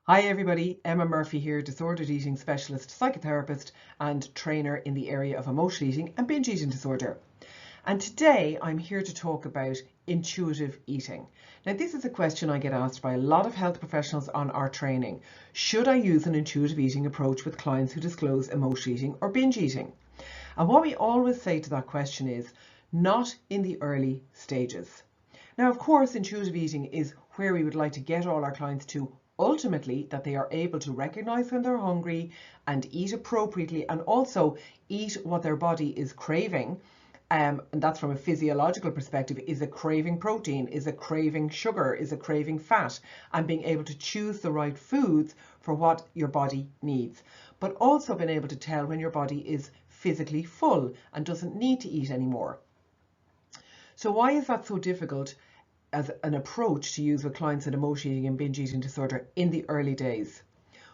Hi everybody, Emma Murphy here, disordered eating specialist, psychotherapist and trainer in the area of emotional eating and binge eating disorder. And today I'm here to talk about intuitive eating. Now this is a question I get asked by a lot of health professionals on our training. Should I use an intuitive eating approach with clients who disclose emotional eating or binge eating? And what we always say to that question is, not in the early stages. Now of course intuitive eating is where we would like to get all our clients to ultimately, that they are able to recognize when they're hungry and eat appropriately and also eat what their body is craving. And that's from a physiological perspective. Is it craving protein? Is it craving sugar? Is it craving fat? And being able to choose the right foods for what your body needs. But also being able to tell when your body is physically full and doesn't need to eat anymore. So why is that so difficult as an approach to use with clients with emotional eating and binge eating disorder in the early days?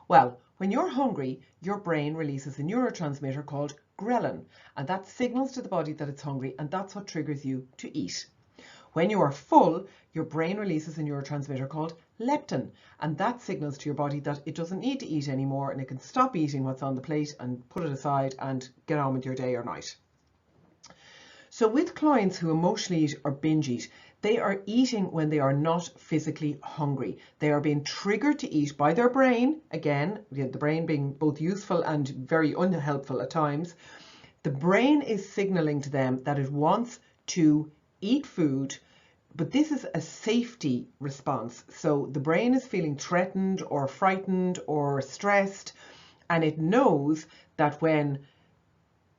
Well, when you're hungry, your brain releases a neurotransmitter called ghrelin, and that signals to the body that it's hungry, and that's what triggers you to eat. When you are full, your brain releases a neurotransmitter called leptin, and that signals to your body that it doesn't need to eat anymore and it can stop eating what's on the plate and put it aside and get on with your day or night. So with clients who emotionally eat or binge eat, they are eating when they are not physically hungry. They are being triggered to eat by their brain. Again, the brain being both useful and very unhelpful at times. The brain is signaling to them that it wants to eat food, but this is a safety response. So the brain is feeling threatened or frightened or stressed, and it knows that when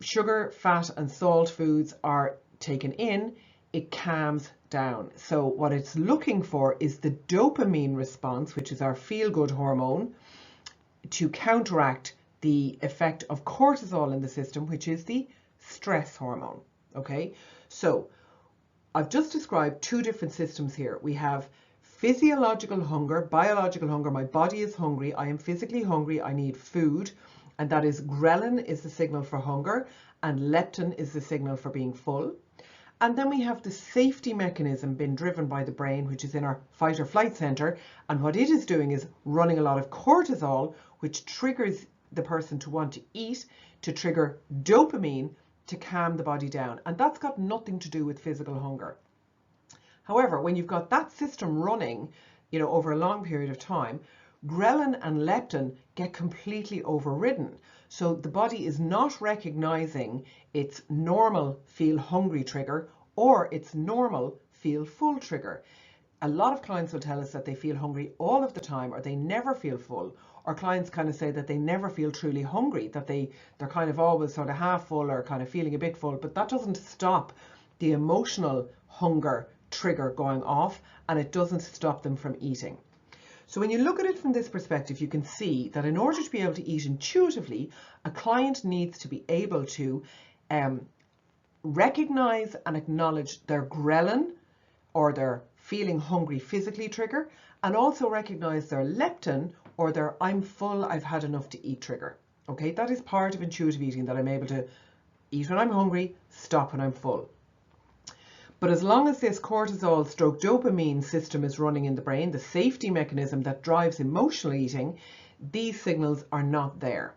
sugar, fat and salt foods are taken in, it calms down. So what it's looking for is the dopamine response, which is our feel-good hormone, to counteract the effect of cortisol in the system, which is the stress hormone. Okay, so I've just described two different systems here. We have physiological hunger, biological hunger. My body is hungry. I am physically hungry. I need food. And that is ghrelin is the signal for hunger and leptin is the signal for being full. And then we have the safety mechanism being driven by the brain, which is in our fight or flight center. And what it is doing is running a lot of cortisol, which triggers the person to want to eat, to trigger dopamine to calm the body down. And that's got nothing to do with physical hunger. However, when you've got that system running, over a long period of time, ghrelin and leptin get completely overridden. So the body is not recognizing its normal feel hungry trigger or its normal feel full trigger. A lot of clients will tell us that they feel hungry all of the time or they never feel full, or clients kind of say that they never feel truly hungry, that they're kind of always sort of half full or kind of feeling a bit full, but that doesn't stop the emotional hunger trigger going off and it doesn't stop them from eating. So when you look at it from this perspective, you can see that in order to be able to eat intuitively, a client needs to be able to recognize and acknowledge their ghrelin or their feeling hungry physically trigger, and also recognize their leptin or their I'm full, I've had enough to eat trigger. Okay, that is part of intuitive eating, that I'm able to eat when I'm hungry, stop when I'm full. But as long as this cortisol stroke dopamine system is running in the brain, the safety mechanism that drives emotional eating, these signals are not there.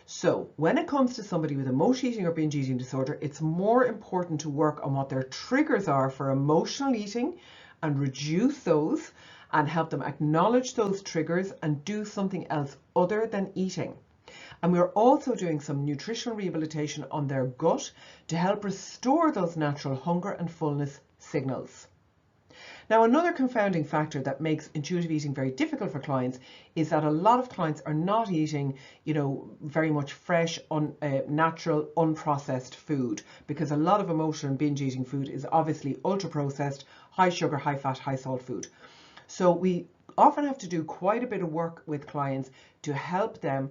So when it comes to somebody with emotional eating or binge eating disorder, it's more important to work on what their triggers are for emotional eating and reduce those and help them acknowledge those triggers and do something else other than eating. And we're also doing some nutritional rehabilitation on their gut to help restore those natural hunger and fullness signals. Now, another confounding factor that makes intuitive eating very difficult for clients is that a lot of clients are not eating, very much fresh, natural, unprocessed food, because a lot of emotional and binge eating food is obviously ultra processed, high sugar, high fat, high salt food. So we often have to do quite a bit of work with clients to help them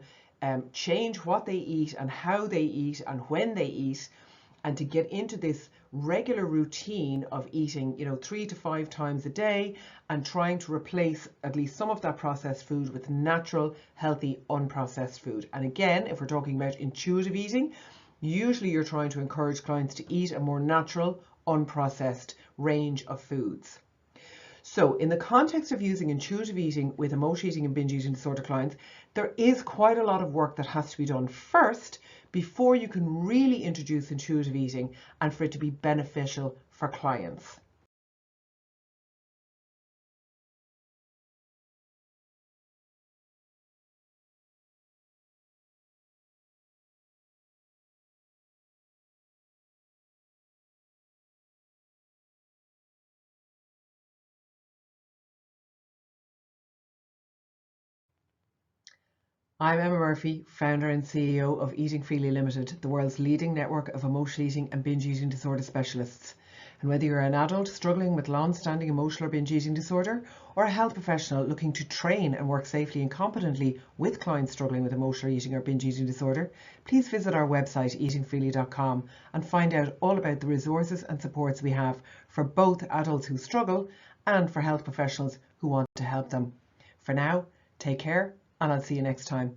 change what they eat and how they eat and when they eat, and to get into this regular routine of eating 3 to 5 times a day and trying to replace at least some of that processed food with natural, healthy, unprocessed food. And again, if we're talking about intuitive eating, usually you're trying to encourage clients to eat a more natural, unprocessed range of foods. So in the context of using intuitive eating with emotional eating and binge eating disorder clients, there is quite a lot of work that has to be done first before you can really introduce intuitive eating and for it to be beneficial for clients. I'm Emma Murphy, founder and CEO of Eating Freely Limited, the world's leading network of emotional eating and binge eating disorder specialists. And whether you're an adult struggling with long-standing emotional or binge eating disorder, or a health professional looking to train and work safely and competently with clients struggling with emotional eating or binge eating disorder, please visit our website eatingfreely.com and find out all about the resources and supports we have for both adults who struggle and for health professionals who want to help them. For now, take care, and I'll see you next time.